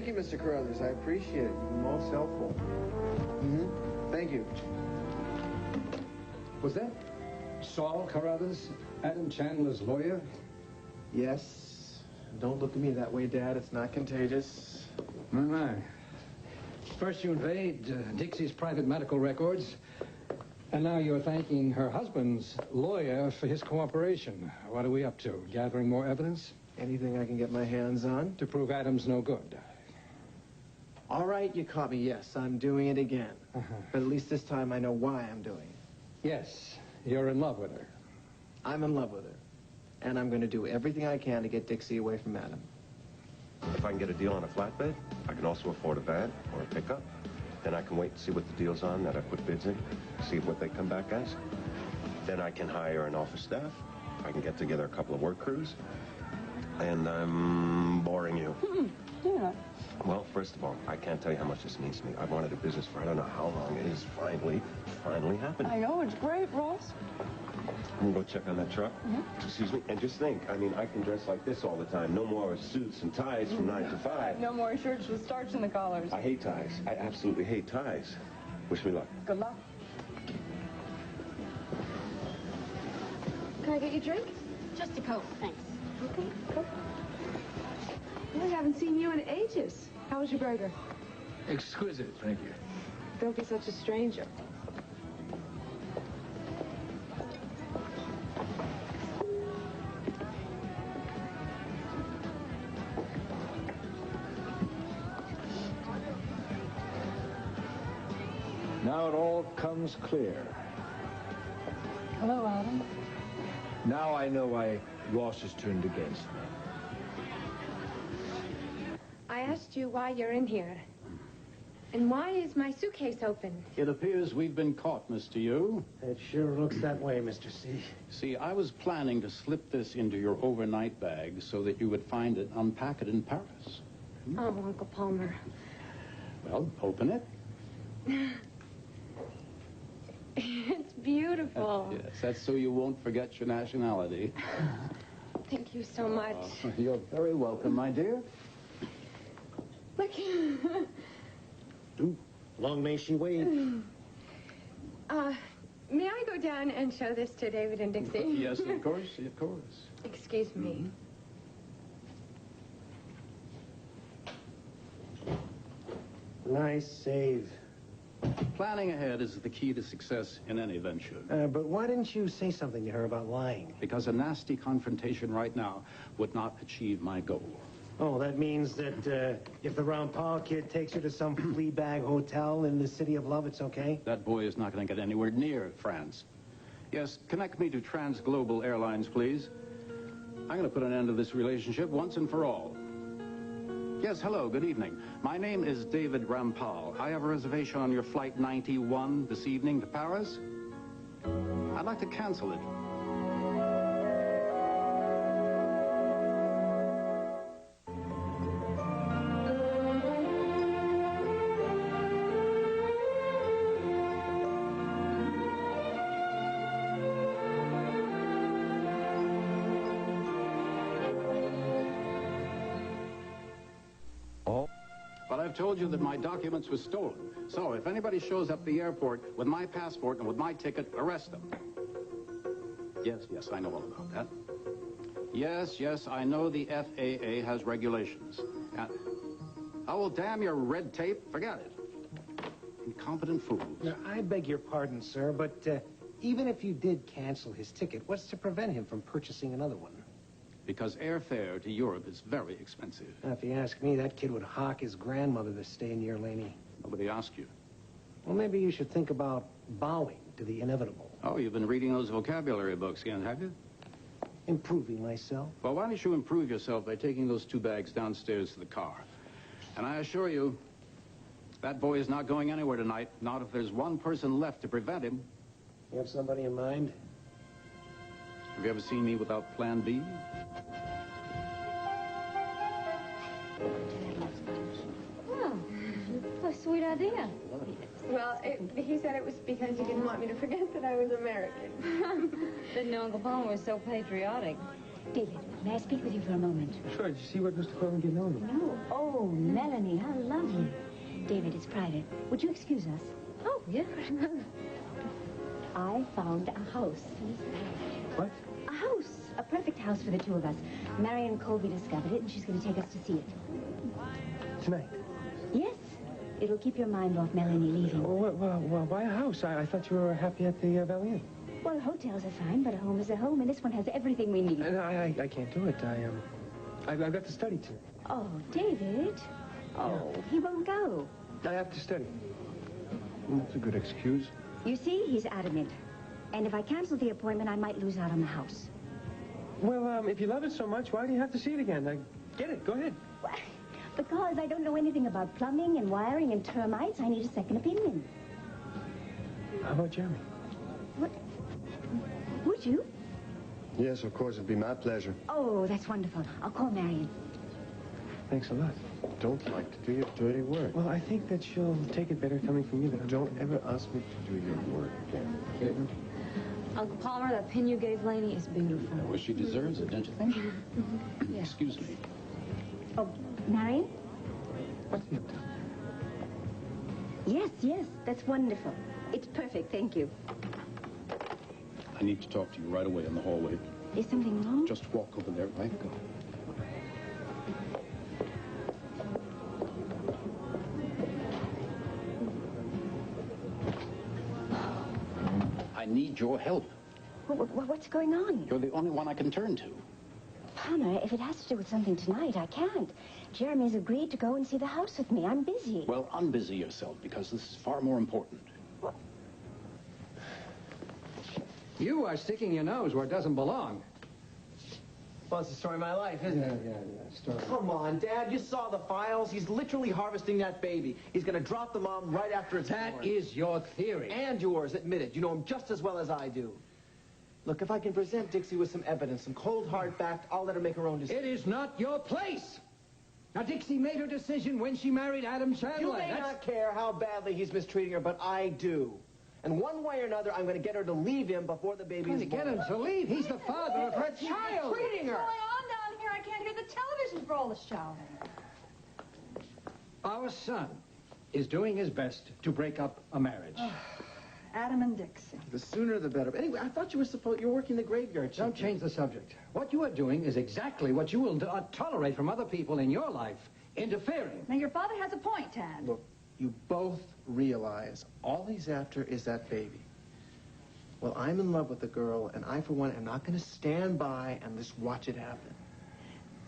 Thank you, Mr. Carruthers. I appreciate it. You're most helpful. Thank you. Was that Saul Carruthers, Adam Chandler's lawyer? Yes. Don't look at me that way, Dad. It's not contagious. My. First you invade Dixie's private medical records, and now you're thanking her husband's lawyer for his cooperation. What are we up to? Gathering more evidence? Anything I can get my hands on? To prove Adam's no good. All right, you caught me. Yes, I'm doing it again. But at least this time I know why I'm doing it. Yes, you're in love with her. I'm in love with her. And I'm going to do everything I can to get Dixie away from Adam. If I can get a deal on a flatbed, I can also afford a van or a pickup. Then I can wait and see what the deal's on that I put bids in, see what they come back as. Then I can hire an office staff. I can get together a couple of work crews. And I'm boring you. Yeah. Well, first of all, I can't tell you how much this means to me. I've wanted a business for I don't know how long. It is finally happening. I know, it's great, Ross. I'm gonna go check on that truck. Excuse me. And just think, I mean, I can dress like this all the time. No more suits and ties from 9 to 5. No more shirts with starch in the collars. I hate ties. I absolutely hate ties. Wish me luck. Good luck. Can I get you a drink? Just a Coke, thanks. Okay, Coke. Well, I haven't seen you in ages. How was your burger? Exquisite, thank you. Don't be such a stranger. Now it all comes clear. Hello, Adam. Now I know why Ross has turned against me. I asked you why you're in here. And why is my suitcase open? It appears we've been caught, Mr. Yu. It sure looks that way, Mr. C. See, I was planning to slip this into your overnight bag so that you would find it, unpack it in Paris. Oh, Uncle Palmer. Well, open it. It's beautiful. Yes, that's so you won't forget your nationality. Thank you so much. You're very welcome, my dear. Look. Long may she wait. May I go down and show this to David and Dixie? Yes, of course, of course. Excuse me. Nice save. Planning ahead is the key to success in any venture. But why didn't you say something to her about lying? Because a nasty confrontation right now would not achieve my goal. Oh, that means that if the Rampal kid takes her to some flea bag hotel in the City of Love, it's okay? That boy is not going to get anywhere near France. Yes, connect me to Transglobal Airlines, please. I'm going to put an end to this relationship once and for all. Yes, hello, good evening. My name is David Rampal. I have a reservation on your flight 91 this evening to Paris. I'd like to cancel it. But I've told you that my documents were stolen. So if anybody shows up at the airport with my passport and with my ticket, arrest them. Yes, I know all about that. Yes, I know the FAA has regulations. Oh, well, damn your red tape. Forget it. Incompetent fools. Now, I beg your pardon, sir, but even if you did cancel his ticket, what's to prevent him from purchasing another one? Because airfare to Europe is very expensive. Now, if you ask me, that kid would hawk his grandmother to stay near Laney. Nobody asked you. Well, maybe you should think about bowing to the inevitable. Oh, you've been reading those vocabulary books again, have you? Improving myself. Well, why don't you improve yourself by taking those 2 bags downstairs to the car? And I assure you, that boy is not going anywhere tonight, not if there's one person left to prevent him. You have somebody in mind? Have you ever seen me without Plan B? Oh, what a sweet idea. Well, he said it was because he didn't want me to forget that I was American. Didn't know Uncle Palmer was so patriotic. David, may I speak with you for a moment? Sure. Did you see what Mr. Cohen gave Melanie? No. Oh, Melanie, how lovely. David, it's private. Would you excuse us? Oh, yeah. I found a house. What? A house. A perfect house for the two of us. Marion Colby discovered it, and she's going to take us to see it. Tonight? Yes. It'll keep your mind off Melanie leaving. Well, why a house? I thought you were happy at the Valley Inn. Well, hotels are fine, but a home is a home, and this one has everything we need. I can't do it. I've got to study too. Oh, David. Oh, he won't go. I have to study. That's a good excuse. You see, he's adamant. And if I cancel the appointment, I might lose out on the house. Well, if you love it so much, why do you have to see it again? Get it. Go ahead. Because I don't know anything about plumbing and wiring and termites. I need a second opinion. How about Jeremy? What? Would you? Yes, of course. It'd be my pleasure. Oh, that's wonderful. I'll call Marion. Thanks a lot. Don't like to do your dirty work. Well, I think that she'll take it better coming from you than... Don't ever ask me to do your work again. Uncle Palmer, that pin you gave Laney is beautiful. Well, she deserves it, don't you think? Yeah. Excuse me. Oh, Marion? What's the uptown? Yes, that's wonderful. It's perfect, thank you. I need to talk to you right away in the hallway. Is something wrong? Just walk over there, right? Go. I need your help. What's going on? You're the only one I can turn to. Palmer, if it has to do with something tonight, I can't. Jeremy's agreed to go and see the house with me. I'm busy. Well, unbusy yourself, because this is far more important. You are sticking your nose where it doesn't belong. Well, it's the story of my life, isn't it? Yeah. Story. Come on, Dad. You saw the files. He's literally harvesting that baby. He's going to drop the mom right after it's That born. is your theory. And yours, admit it. You know him just as well as I do. Look, if I can present Dixie with some evidence, some cold, hard fact, I'll let her make her own decision. It is not your place. Now, Dixie made her decision when she married Adam Chandler. You may not care how badly he's mistreating her, but I do. And one way or another, I'm going to get her to leave him before the baby's Going to get him to leave. He's the father of her child. Treating her. What's going on down here? I can't hear the television for all the shouting. Our son is doing his best to break up a marriage. Adam and Dixie. The sooner the better. But anyway, I thought you were working the graveyard shift. Don't change the subject. What you are doing is exactly what you will tolerate from other people in your life, interfering. Now, your father has a point, Tad. Look, you both realize all he's after is that baby. Well, I'm in love with the girl, and I, for one, am not going to stand by and just watch it happen.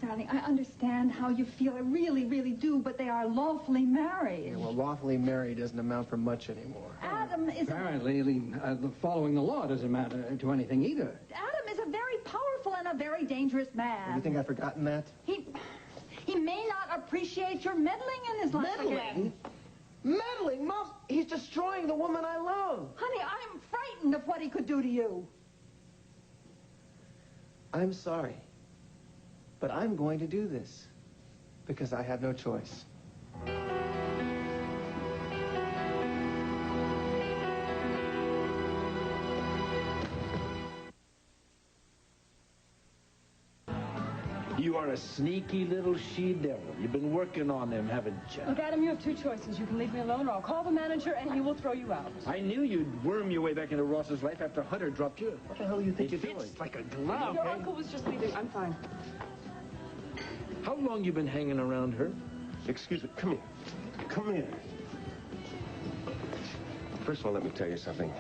Darling, I understand how you feel. I really, really do, but they are lawfully married. Yeah, well, lawfully married doesn't amount for much anymore. Adam is Apparently, following the law doesn't matter to anything either. Adam is a very powerful and a very dangerous man. You think I've forgotten that? He may not appreciate your meddling in his life again. Meddling? Mom, he's destroying the woman I love. Honey, I'm frightened of what he could do to you. I'm sorry. But I'm going to do this. Because I have no choice. You are a sneaky little she-devil. You've been working on them, haven't you? Look, Adam, you have two choices. You can leave me alone, or I'll call the manager, and he will throw you out. I knew you'd worm your way back into Ross's life after Hunter dropped you. What the hell do you think It you're doing? fits like a glove. Your uncle was just leaving. I'm fine. How long you been hanging around her? Excuse me. Come here. Come here. First of all, let me tell you something.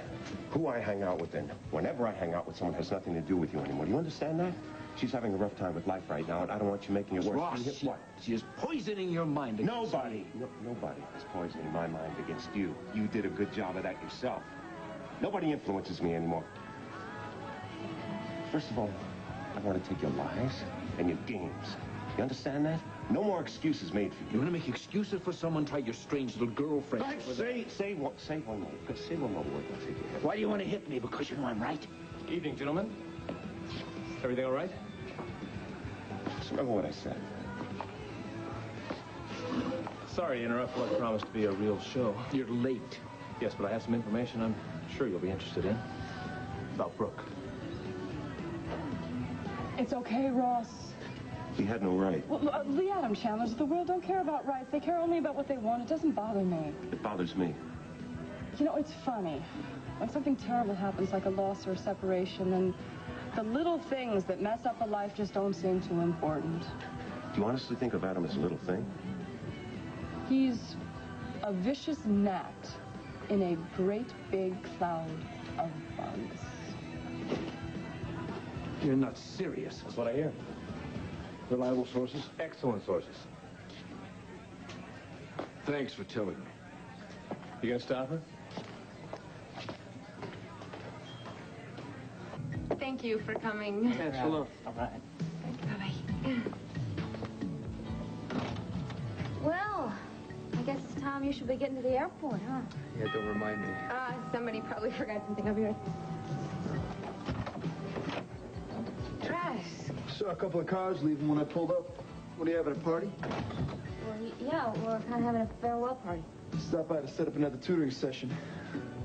Who I hang out with and whenever I hang out with someone has nothing to do with you anymore. Do you understand that? She's having a rough time with life right now, and I don't want you making it worse. Ross, What? she is poisoning your mind against Nobody. me. Nobody is poisoning my mind against you. You did a good job of that yourself. Nobody influences me anymore. First of all, I want to take your lies and your games. You understand that? No more excuses made for you. You want to make excuses for someone? Try your strange little girlfriend. Say one more. Say one more word. I'll take your head. Why do you want to hit me? Because you know I'm right? Evening, gentlemen. Everything all right? Just remember what I said. Sorry to interrupt what promised to be a real show. You're late. Yes, but I have some information I'm sure you'll be interested in. About Brooke. It's okay, Ross. He had no right. Well, the Adam Chandlers of the world don't care about rights. They care only about what they want. It doesn't bother me. It bothers me. You know, it's funny. When something terrible happens, like a loss or a separation, then the little things that mess up a life just don't seem too important. Do you honestly think of Adam as a little thing? He's a vicious gnat in a great big cloud of bugs. You're not serious. That's what I hear. Reliable sources? Excellent sources. Thanks for telling me. You gonna stop her? Thank you for coming. Thanks a lot. All right. Bye-bye. Well, I guess it's time you should be getting to the airport, huh? Yeah, don't remind me. Somebody probably forgot something over here. Trask. Saw a couple of cars leaving when I pulled up. What are you having, a party? Well, yeah, we're kind of having a farewell party. Stop by to set up another tutoring session.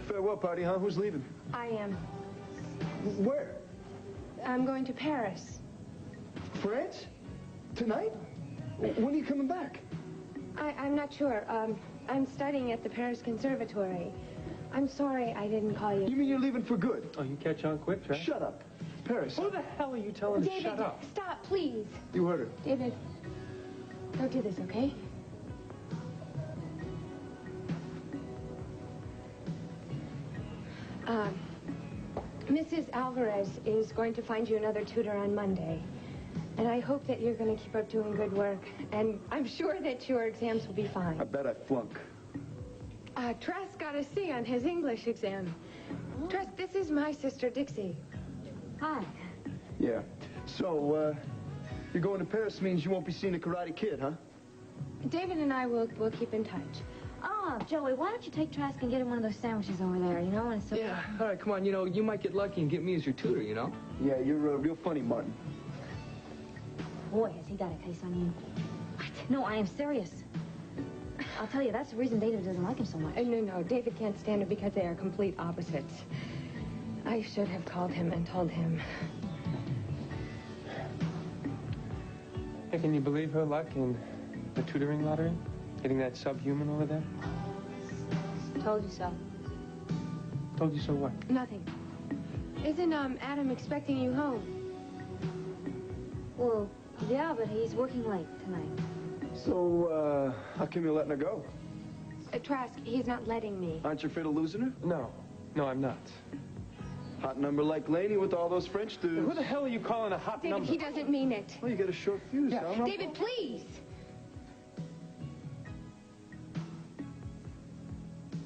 Farewell party, huh? Who's leaving? I am. Where? I'm going to Paris. France? Tonight? When are you coming back? I'm not sure. I'm studying at the Paris Conservatory. I'm sorry I didn't call you. You mean you're leaving for good? Oh, you catch on quick, Trash? Shut up. Paris. Who the hell are you telling to David, shut up? stop, please. You heard her. David, don't do this, okay? Mrs. Alvarez is going to find you another tutor on Monday. And I hope that you're going to keep up doing good work. And I'm sure that your exams will be fine. I bet I flunk. Trask got a C on his English exam. Trask, this is my sister, Dixie. Hi. Yeah. So, you're going to Paris means you won't be seeing the Karate Kid, huh? David and I will keep in touch. Oh, Joey, why don't you take Trask and get him one of those sandwiches over there, you know? And so Yeah, all right, come on. You know, you might get lucky and get me as your tutor, you know? Yeah, you're real funny, Martin. Boy, has he got a case on you. What? No, I am serious. I'll tell you, that's the reason David doesn't like him so much. No, David can't stand it because they are complete opposites. I should have called him and told him. Hey, can you believe her luck in the tutoring lottery? Getting that subhuman over there? Told you so. Told you so what? Nothing. Isn't, Adam expecting you home? Well, yeah, but he's working late tonight. So, how come you're letting her go? Trask, he's not letting me. Aren't you afraid of losing her? No, I'm not. Hot number like Laney with all those French dudes. Who the hell are you calling a hot David, number? he doesn't mean it. Well, you got a short fuse, huh? David, please!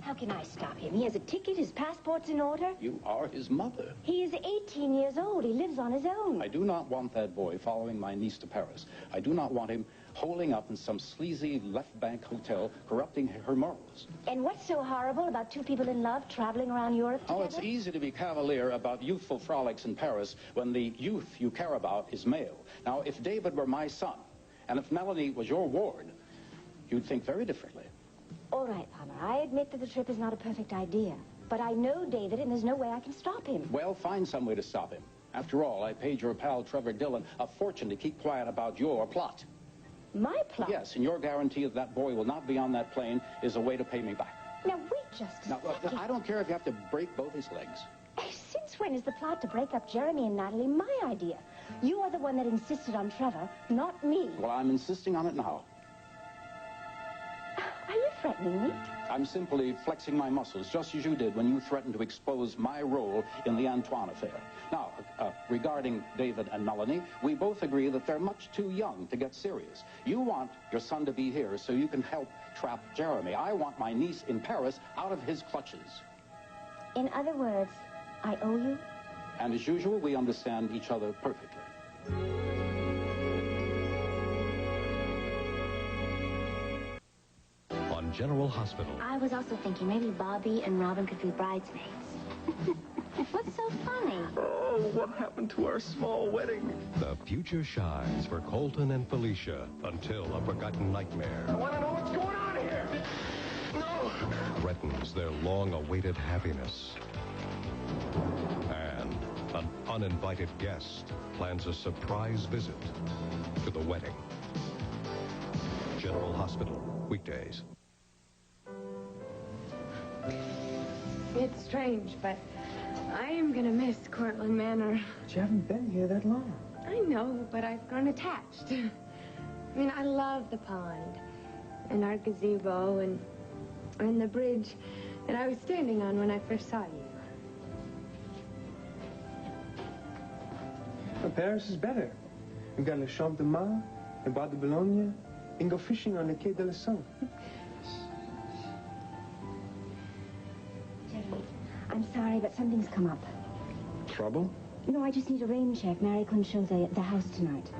How can I stop him? He has a ticket, his passport's in order. You are his mother. He is 18 years old. He lives on his own. I do not want that boy following my niece to Paris. I do not want him holing up in some sleazy left-bank hotel, corrupting her morals. And what's so horrible about two people in love traveling around Europe together? Oh, it's easy to be cavalier about youthful frolics in Paris when the youth you care about is male. Now, if David were my son, and if Melanie was your ward, you'd think very differently. All right, Palmer, I admit that the trip is not a perfect idea. But I know David, and there's no way I can stop him. Well, find some way to stop him. After all, I paid your pal Trevor Dillon a fortune to keep quiet about your plot. My plot? Yes, and your guarantee that that boy will not be on that plane is a way to pay me back. Now, wait just a Now, second. I don't care if you have to break both his legs. Since when is the plot to break up Jeremy and Natalie my idea? You are the one that insisted on Trevor, not me. Well, I'm insisting on it now. Are you threatening me? I'm simply flexing my muscles, just as you did when you threatened to expose my role in the Antoine affair. Now, regarding David and Melanie, we both agree that they're much too young to get serious. You want your son to be here so you can help trap Jeremy. I want my niece in Paris out of his clutches. In other words, I owe you? And as usual, we understand each other perfectly. On General Hospital. I was also thinking maybe Bobby and Robin could be bridesmaids. What's so funny? Oh, what happened to our small wedding? The future shines for Colton and Felicia until a forgotten nightmare. I want to know what's going on here. No. Threatens their long-awaited happiness. And an uninvited guest plans a surprise visit to the wedding. General Hospital, weekdays. It's strange, but I am gonna miss Cortland Manor. But you haven't been here that long. I know, but I've grown attached. I mean, I love the pond, and our gazebo, and the bridge that I was standing on when I first saw you. Well, Paris is better. We've got Le Champ de Mars, and Bois de Boulogne, and go fishing on the Quai de la Seine. Jerry, I'm sorry, but something's come up. Trouble? No, I just need a rain check. Mary couldn't show the house tonight.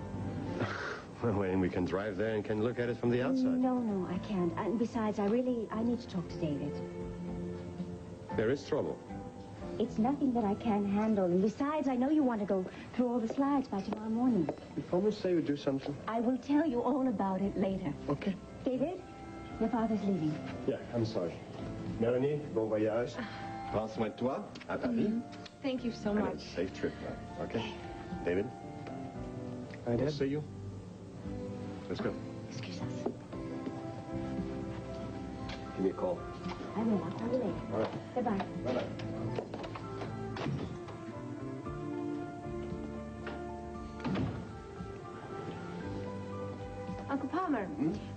Well, and we can drive there and can look at it from the outside. No, I can't. And besides, I need to talk to David. There is trouble. It's nothing that I can't handle. And besides, I know you want to go through all the slides by tomorrow morning. You promised say you'd do something. I will tell you all about it later. Okay. David, your father's leaving. Yeah, I'm sorry. Melanie, bon voyage. Prends soin de toi, à Paris. Thank you so And much. a safe trip, now. Okay? David? I did. See you. Let's go. Excuse us. Give me a call. I will. I'll call you later. All right. Goodbye. Bye-bye. Uncle Palmer,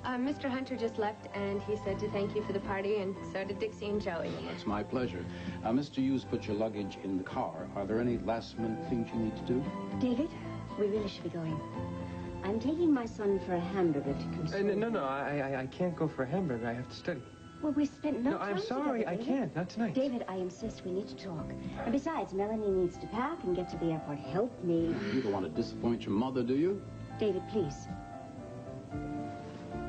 Mr. Hunter just left, and he said to thank you for the party, and so did Dixie and Joey. It's my pleasure. Mr. Hughes put your luggage in the car. Are there any last-minute things you need to do? David, we really should be going. I'm taking my son for a hamburger to consume. No, I can't go for a hamburger. I have to study. Well, we spent no time I'm sorry. together, I can't. Not tonight. David, I insist we need to talk. And besides, Melanie needs to pack and get to the airport. Help me. You don't want to disappoint your mother, do you? David, please.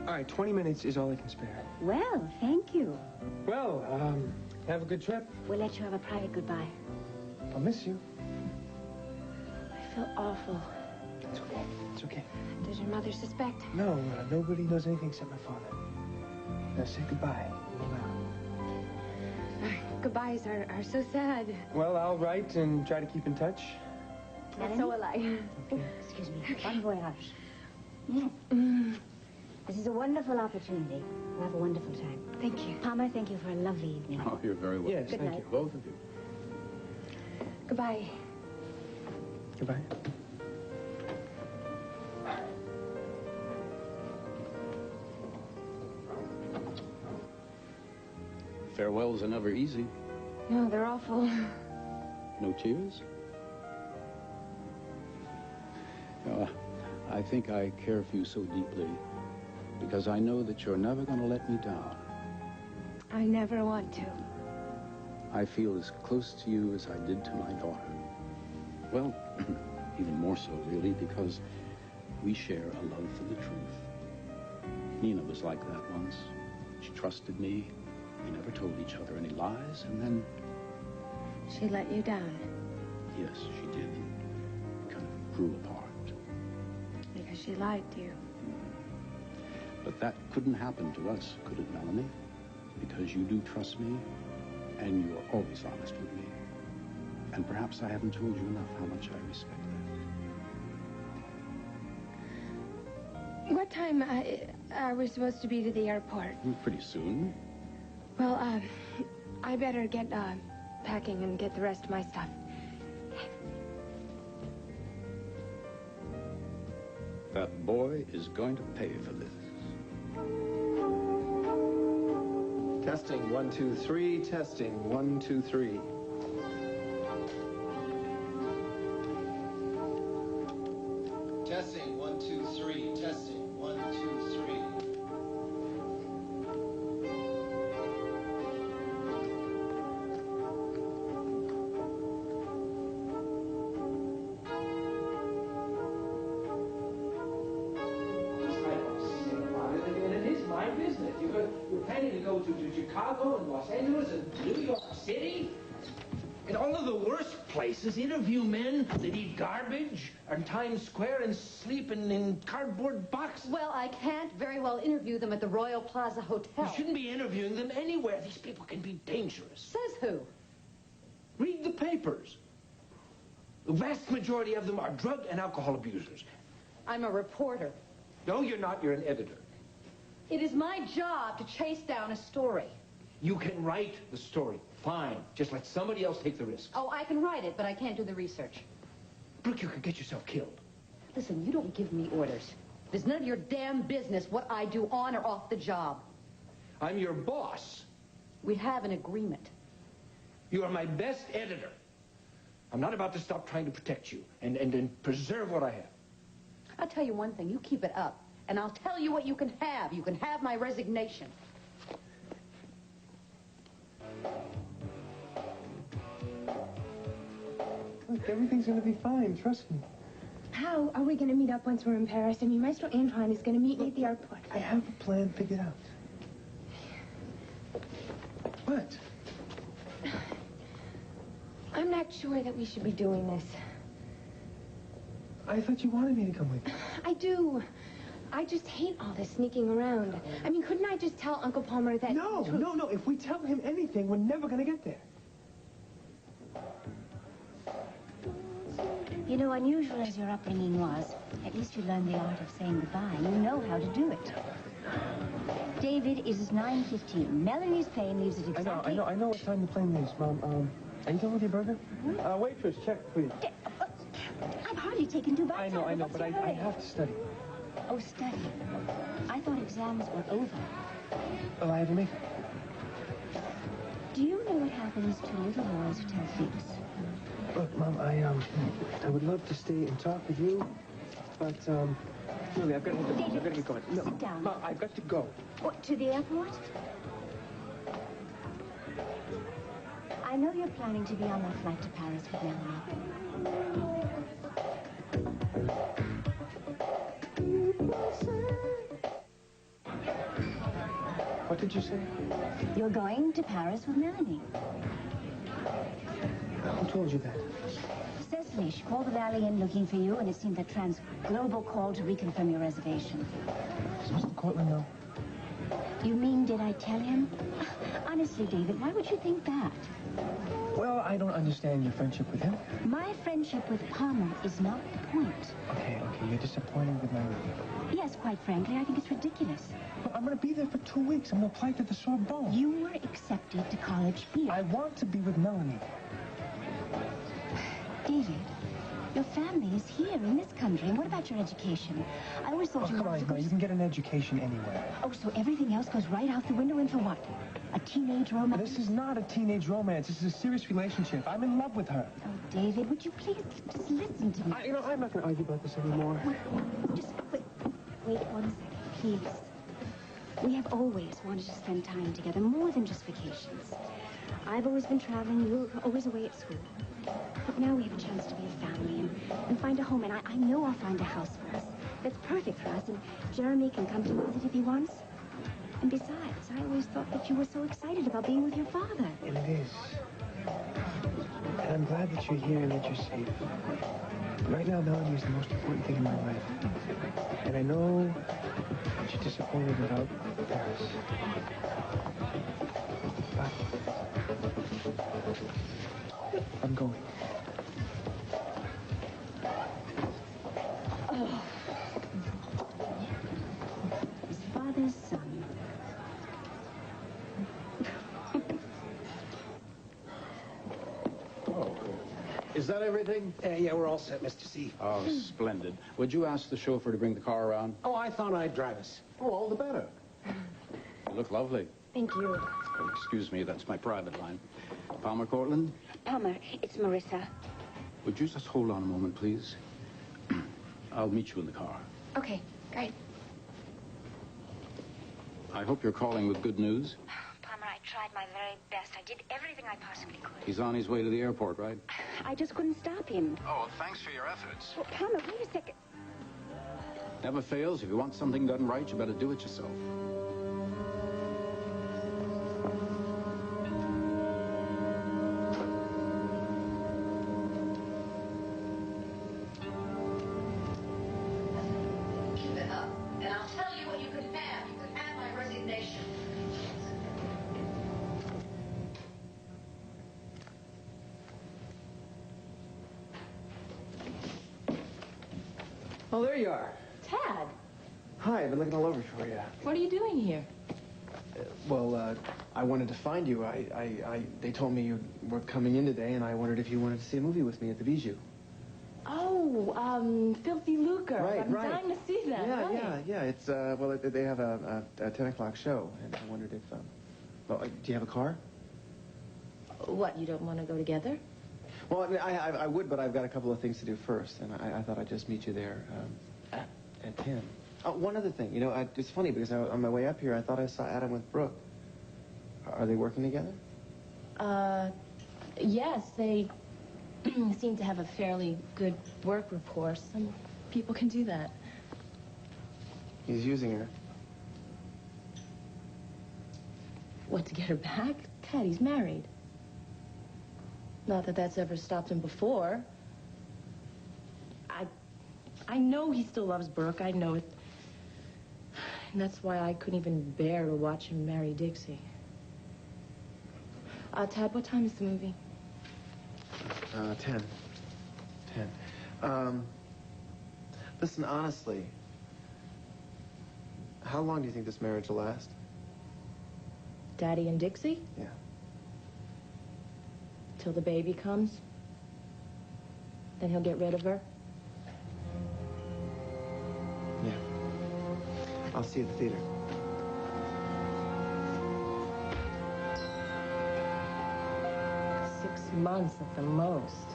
All right, 20 minutes is all I can spare. Well, thank you. Well, have a good trip. We'll let you have a private goodbye. I'll miss you. I feel awful. It's okay. It's okay. Does your mother suspect? No, nobody knows anything except my father. Now say goodbye. Goodbyes are so sad. Well, I'll write and try to keep in touch. And so will I. Okay. Excuse me. Bon voyage. Yes. This is a wonderful opportunity. We'll have a wonderful time. Thank you. Palmer, thank you for a lovely evening. Oh, you're very welcome. Yes, Good thank night. you. Both of you. Goodbye. Goodbye. Farewells are never easy. No, they're awful. No tears? I think I care for you so deeply because I know that you're never going to let me down. I never want to. I feel as close to you as I did to my daughter. Well, even more so, really, because we share a love for the truth. Nina was like that once. She trusted me. We never told each other any lies, and then... She let you down. Yes, she did. We kind of grew apart. Because she lied to you. But that couldn't happen to us, could it, Melanie? Because you do trust me, and you're always honest with me. And perhaps I haven't told you enough how much I respect that. What time are we supposed to be to the airport? Pretty soon. Well, I better get packing and get the rest of my stuff. That boy is going to pay for this. Testing, 1, 2, 3. Testing, 1, 2, 3. Testing, 1, 2, 3. Testing, 1, 2, 3. You're planning to go to Chicago and Los Angeles and New York City? In all of the worst places, interview men that eat garbage on Times Square and sleep in cardboard boxes. Well, I can't very well interview them at the Royal Plaza Hotel. You shouldn't be interviewing them anywhere. These people can be dangerous. Says who? Read the papers. The vast majority of them are drug and alcohol abusers. I'm a reporter. No, you're not. You're an editor. It is my job to chase down a story. You can write the story. Fine. Just let somebody else take the risk. Oh, I can write it, but I can't do the research. Brooke, you could get yourself killed. Listen, you don't give me orders. It's none of your damn business what I do on or off the job. I'm your boss. We have an agreement. You are my best editor. I'm not about to stop trying to protect you and preserve what I have. I'll tell you one thing. You keep it up, and I'll tell you what you can have. You can have my resignation. Look, everything's gonna be fine. Trust me. How are we going to meet up once we're in Paris? I mean, Maestro Antoine is going to meet me at the airport. I have a plan figured out. What? I'm not sure that we should be doing this. I thought you wanted me to come with you. I do. I just hate all this sneaking around. I mean, couldn't I just tell Uncle Palmer that... No. If we tell him anything, we're never gonna get there. You know, unusual as your upbringing was, at least you learned the art of saying goodbye. You know how to do it. David, it is 9:15. Melanie's plane leaves at exactly... I know what time the plane leaves, Mom. Are you done with your burger? Waitress, check, please. I've hardly taken 2 bites. I know, but I have to study. Oh, study. I thought exams were over. Oh, I have to make... Do you know what happens to little boys who tell fibs? Look, Mom, I would love to stay and talk with you, but, really, I've got to go. I've got to get going. No, sit down. Mom, I've got to go. What, to the airport? I know you're planning to be on that flight to Paris with Melanie. What did you say? You're going to Paris with Melanie. Who told you that? Cecily, she called the Valley Inn looking for you, and it seemed that Global called to reconfirm your reservation. Does Mr. Cortland know? You mean, did I tell him? Honestly, David, why would you think that? Well, I don't understand your friendship with him. My friendship with Palmer is not the point. Okay, you're disappointed with my review. Yes, quite frankly, I think it's ridiculous. But I'm going to be there for 2 weeks. I'm going to apply to the Sorbonne. You were accepted to college here. I want to be with Melanie. David, your family is here in this country. And what about your education? I always thought you come on, you can get an education anywhere. Oh, so everything else goes right out the window, and for what? A teenage romance? This is not a teenage romance. This is a serious relationship. I'm in love with her. Oh, David, would you please just listen to me? I'm not going to argue about this anymore. Just wait 1 second, please. We have always wanted to spend time together, more than just vacations. I've always been traveling. You were always away at school. But now we have a chance to be a family and find a home. And I know I'll find a house for us that's perfect for us. And Jeremy can come to visit if he wants. And besides, I always thought that you were so excited about being with your father. And it is. And I'm glad that you're here and that you're safe. Right now, Melanie is the most important thing in my life. And I know that you're disappointed about Paris. But I'm going. Oh. His father's son. Is that everything? Yeah, we're all set, Mr. C. Oh, splendid. Would you ask the chauffeur to bring the car around? Oh, I thought I'd drive us. Oh, all the better. You look lovely. Thank you. Oh, excuse me, that's my private line. Palmer Cortland? Palmer, it's Marissa. Would you just hold on a moment, please? I'll meet you in the car. Okay, great. I hope you're calling with good news. Palmer, I tried my very best. I did everything I possibly could. He's on his way to the airport, right? I just couldn't stop him. Oh, thanks for your efforts. Well, Palmer, wait a second. Never fails. If you want something done right, you better do it yourself. Keep it up, and I'll tell you what you can have. You can have my resignation. Oh, there you are. Tad, Hi, I've been looking all over for you. what are you doing here? I wanted to find you. They told me you were coming in today, and I wondered if you wanted to see a movie with me at the Bijou. Oh, Filthy Lucre. Right, I'm right. dying to see that. right. Yeah. It's, they have a 10 o'clock show, and I wondered if, do you have a car? What, you don't want to go together? Well, I mean, I would, but I've got a couple of things to do first, and I thought I'd just meet you there at 10. Oh, one other thing. You know, it's funny because on my way up here, I thought I saw Adam with Brooke. Are they working together? Yes, they seem to have a fairly good work rapport. Some people can do that. He's using her. What, to get her back? Tad, he's married. Not that that's ever stopped him before. I know he still loves Brooke. I know it. And that's why I couldn't even bear to watch him marry Dixie. Tad, what time is the movie? 10. Listen, honestly, how long do you think this marriage will last? Daddy and Dixie? Yeah. Till the baby comes? Then he'll get rid of her? Yeah. I'll see you at the theater. Months at the most.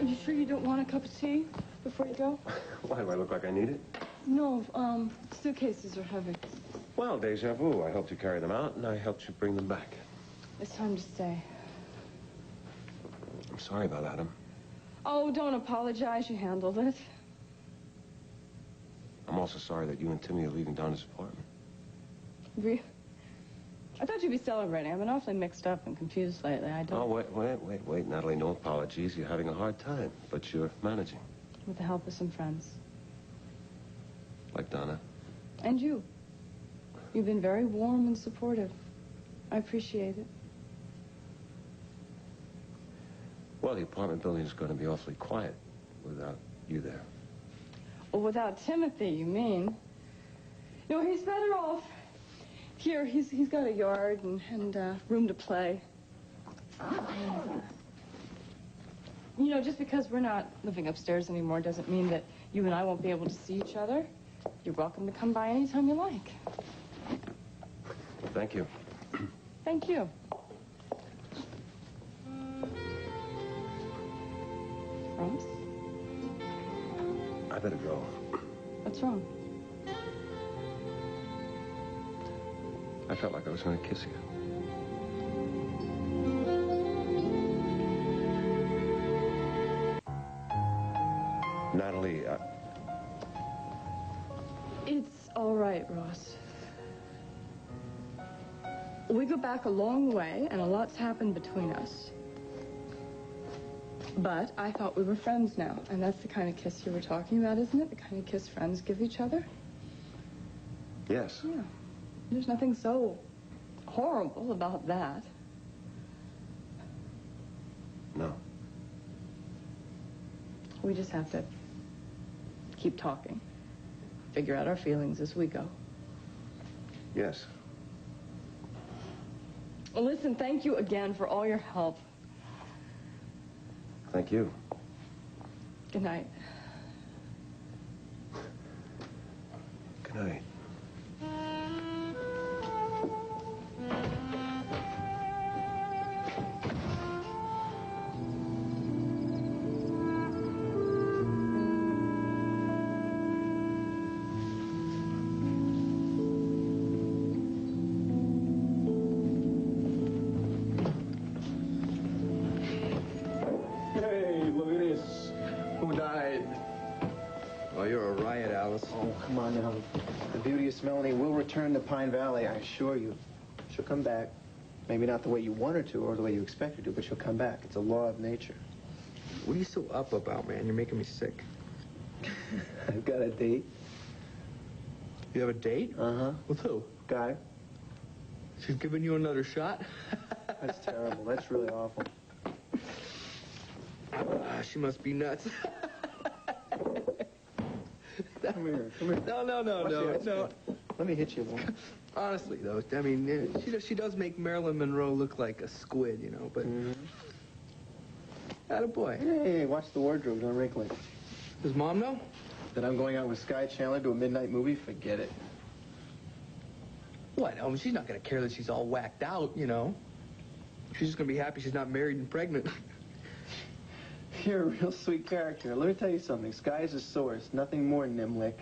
Are you sure you don't want a cup of tea before you go? Why, do I look like I need it? No, suitcases are heavy. Well, deja vu. I helped you carry them out, and I helped you bring them back. It's time to stay. I'm sorry about Adam. Oh, don't apologize. You handled it. I'm also sorry that you and Timmy are leaving Donna's apartment. I thought you'd be celebrating. I've been awfully mixed up and confused lately. I don't... Oh, wait, Natalie, no apologies. You're having a hard time, but you're managing. With the help of some friends. Like Donna. And you. You've been very warm and supportive. I appreciate it. Well, the apartment building is going to be awfully quiet without you there. Well, without Timothy, you mean? No, he's better off. Here, he's got a yard and room to play. You know, just because we're not living upstairs anymore doesn't mean that you and I won't be able to see each other. You're welcome to come by anytime you like. Thank you. Thank you. Thanks. I better go. What's wrong? I felt like I was going to kiss you. Natalie, It's all right, Ross. We go back a long way, and a lot's happened between us. But I thought we were friends now, and that's the kind of kiss you were talking about, isn't it? The kind of kiss friends give each other? Yes. Yeah. There's nothing so horrible about that. No. We just have to keep talking. Figure out our feelings as we go. Yes. Well, listen, thank you again for all your help. Thank you. Good night. Good night. Hey, look at this. Who died? Oh, you're a riot, Alice. Oh, come on now. The beauty of Melanie will return to Pine Valley, I assure you. She'll come back. Maybe not the way you want her to or the way you expect her to, but she'll come back. It's a law of nature. What are you so up about, man? You're making me sick. I've got a date. You have a date? Uh-huh. With who? Guy. She's giving you another shot? That's terrible. That's really awful. She must be nuts. Come here. No. Let me hit you one. Honestly, though, I mean, she does make Marilyn Monroe look like a squid, you know, but... Attaboy. Hey, watch the wardrobe, don't wrinkle it. Does Mom know? That I'm going out with Sky Chandler to a midnight movie? Forget it. What? I mean, she's not going to care that she's all whacked out, you know. She's just going to be happy she's not married and pregnant. You're a real sweet character. Let me tell you something. Sky is a source, nothing more, Nimlick.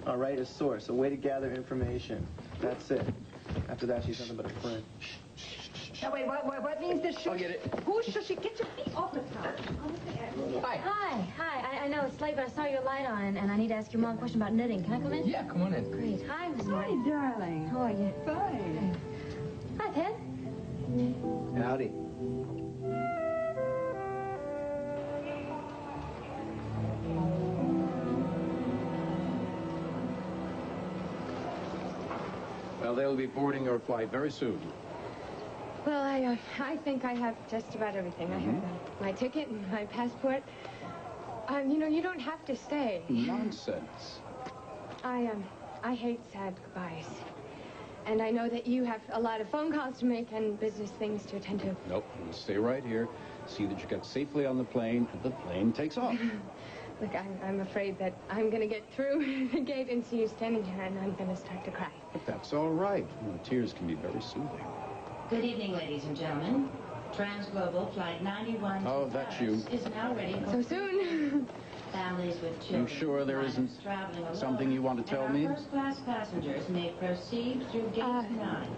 All right, a source, a way to gather information. That's it. After that, she's nothing but a friend. Now, wait, what means this? I'll get it. Who should she get your feet off the top? Hi. I know it's late, but I saw your light on, and I need to ask your mom a question about knitting. Can I come in? Yeah, come on in. Great. Hi, Miss Hi, Martin. darling. How are you? Fine. Hi, Ted. Howdy. Well, they'll be boarding your flight very soon. Well, I think I have just about everything. I have my ticket and my passport. You know, you don't have to stay. Nonsense. I hate sad goodbyes. And I know that you have a lot of phone calls to make and business things to attend to. Nope, you stay right here. See that you get safely on the plane, and the plane takes off. Look, I'm afraid that I'm going to get through the gate and see you standing here, and I'm going to start to cry. But that's all right. You know, tears can be very soothing. Good evening, ladies and gentlemen. Transglobal Flight 91 Oh, that's you. is now ready for So soon? families with children. You sure there isn't something you want to tell me? First-class passengers may proceed through gate 9.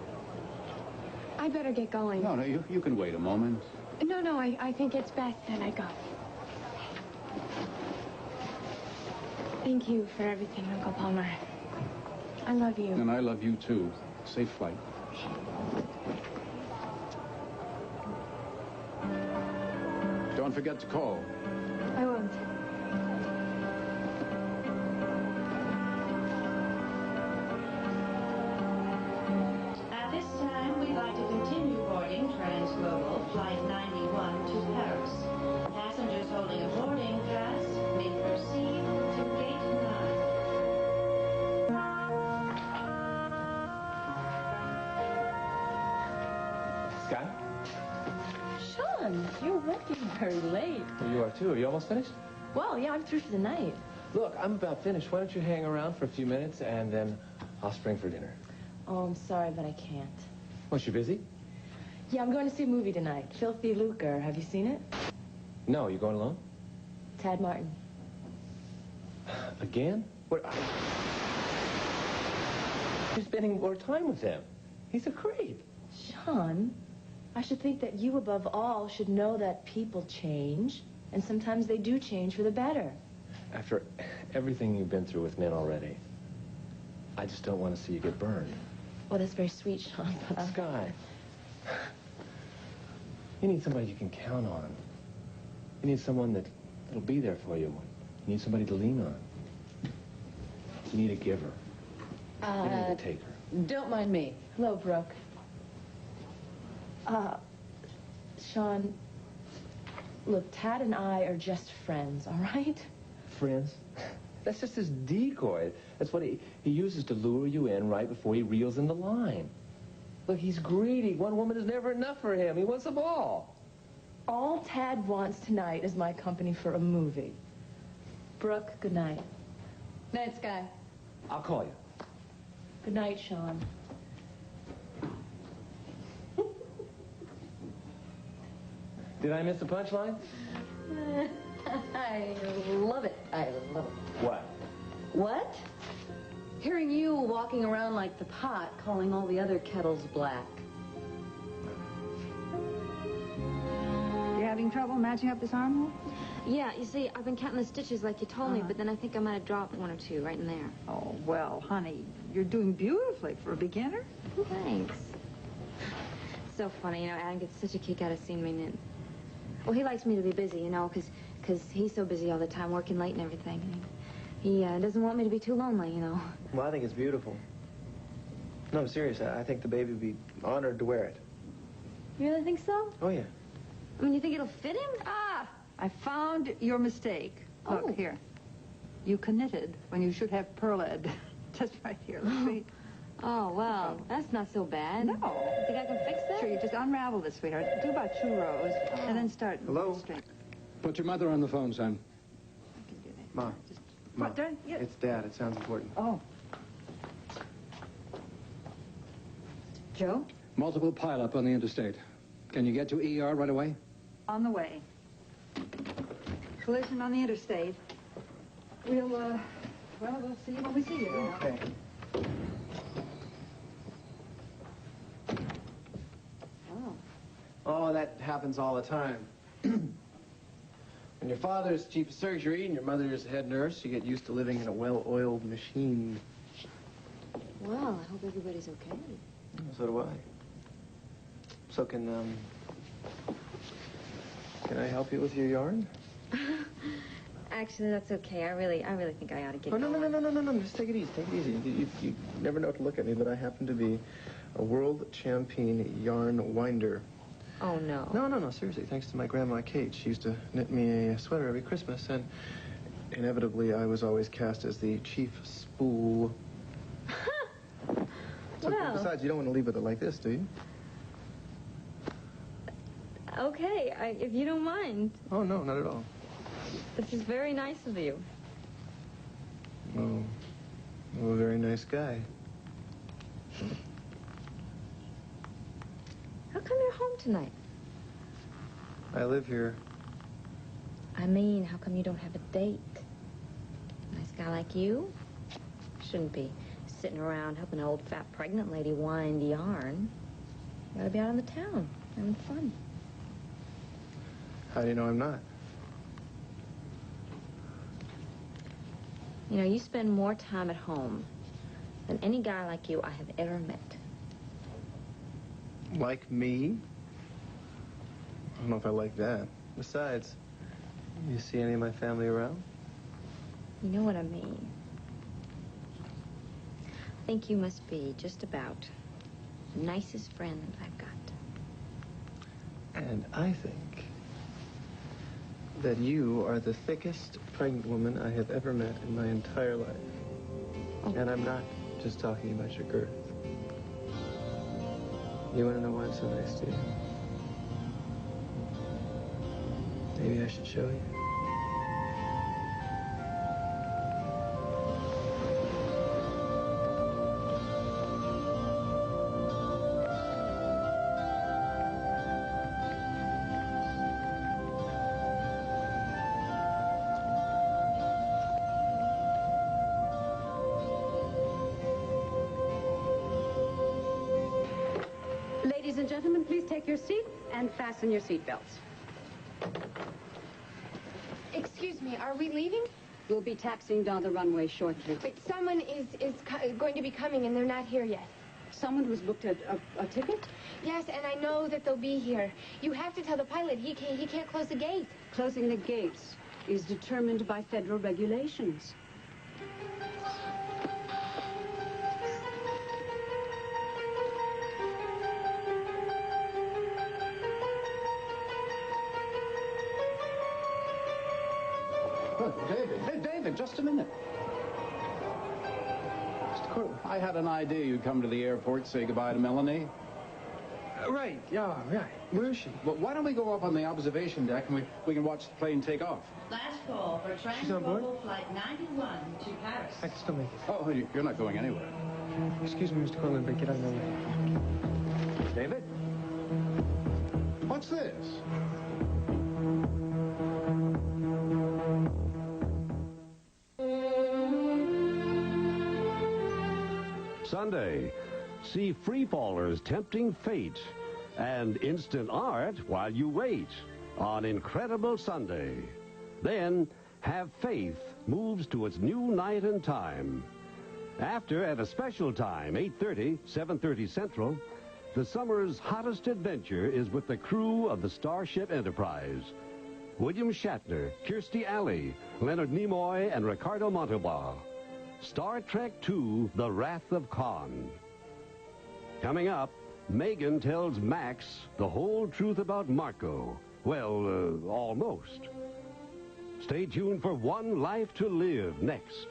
I better get going. No, you can wait a moment. No, I think it's best that I go. Thank you for everything, Uncle Palmer. I love you. And I love you, too. Safe flight. Don't forget to call. I won't. At this time, we'd like to continue boarding Transglobal Flight 91 to Paris. Passengers holding a boarding pass may proceed to gate 9. Sky? Sean, you're working very late. Well, you are too. Are you almost finished? Well, yeah, I'm through for the night. Look, I'm about finished. Why don't you hang around for a few minutes, and then I'll spring for dinner. Oh, I'm sorry, but I can't. Was you busy? Yeah, I'm going to see a movie tonight. Filthy Lucre. Have you seen it? No, you going alone? Tad Martin. Again? What? You're spending more time with him. He's a creep. Sean, I should think that you, above all, should know that people change, and sometimes they do change for the better. After everything you've been through with men already, I just don't want to see you get burned. Well, that's very sweet, Sean. But Sky, you need somebody you can count on. You need someone that'll be there for you. You need somebody to lean on. You need a giver. You need a taker. Don't mind me. Hello, Brooke. Sean, look, Tad and I are just friends, all right? Friends? That's just his decoy. That's what he uses to lure you in right before he reels in the line. Look, he's greedy. One woman is never enough for him. He wants them all. All Tad wants tonight is my company for a movie. Brooke, good night. Night, Sky. I'll call you. Good night, Sean. Did I miss the punchline? I love it. I love it. What? What? Hearing you walking around like the pot, calling all the other kettles black. You having trouble matching up this armhole? Yeah, you see, I've been counting the stitches like you told me, but then I think I might have dropped one or two right in there. Oh, well, honey, you're doing beautifully for a beginner. Thanks. So funny, you know, Adam gets such a kick out of seeing me knit. Well, he likes me to be busy, you know, because he's so busy all the time, working late and everything. He doesn't want me to be too lonely, you know. Well, I think it's beautiful. No, I'm serious. I think the baby would be honored to wear it. You really think so? Oh, yeah. I mean, you think it'll fit him? I found your mistake. Look, Oh. here. You knitted when you should have purled. Just right here. Let's see. Oh, well, that's not so bad. No. Think I can fix that? Sure, you just unravel this, sweetheart. Do about 2 rows, and then start straight. Put your mother on the phone, son. Ma. Ma. It's Dad. It sounds important. Oh. Joe? Multiple pileup on the interstate. Can you get to ER right away? On the way. Collision on the interstate. We'll see you when we see you. Okay. Oh, that happens all the time. When your father's chief of surgery and your mother's head nurse, you get used to living in a well-oiled machine. Well, I hope everybody's okay. So do I. So can I help you with your yarn? Actually, that's okay. I really think I ought to get Oh, no, going. no. Just take it easy. Take it easy. You never know to look at me, but I happen to be a world champion yarn winder. Oh, no. No, seriously. Thanks to my grandma Kate. She used to knit me a sweater every Christmas, and inevitably I was always cast as the chief spool. Well. Besides, you don't want to leave with it like this, do you? Okay, if you don't mind. Oh, no, not at all. This is very nice of you. Oh, I'm a very nice guy. How come you're home tonight? I live here. I mean, how come you don't have a date? Nice guy like you shouldn't be sitting around helping an old fat pregnant lady wind yarn. You gotta be out in the town, having fun. How do you know I'm not? You know, you spend more time at home than any guy like you I have ever met. Like me? I don't know if I like that. Besides, you see any of my family around? You know what I mean. I think you must be just about the nicest friend I've got. And I think that you are the thickest pregnant woman I have ever met in my entire life. Oh. And I'm not just talking about your girth. You want to know why I'm so nice to you? Maybe I should show you. Ladies and gentlemen, please take your seat and fasten your seatbelts. Excuse me, are we leaving? We'll be taxiing down the runway shortly. Wait, someone is going to be coming and they're not here yet. Someone who's booked a ticket? Yes, and I know that they'll be here. You have to tell the pilot he can't close the gate. Closing the gates is determined by federal regulations. David. Hey, David, just a minute. Mr. Cortland. I had an idea you'd come to the airport to say goodbye to Melanie. Right. Where is she? Well, why don't we go up on the observation deck and we can watch the plane take off? Last call for She's on board? Transglobal Flight 91 to Paris. I can still make it. Oh, you're not going anywhere. Excuse me, Mr. Cortland, but get on the way. David? What's this? Sunday, see Freefallers Tempting Fate and instant art while you wait on Incredible Sunday. Then, Have Faith moves to its new night and time. After, at a special time, 8:30, 7:30 Central, the summer's hottest adventure is with the crew of the Starship Enterprise. William Shatner, Kirstie Alley, Leonard Nimoy, and Ricardo Montalban. Star Trek II, The Wrath of Khan. Coming up, Megan tells Max the whole truth about Marco Well, almost. Stay tuned for One Life to Live next.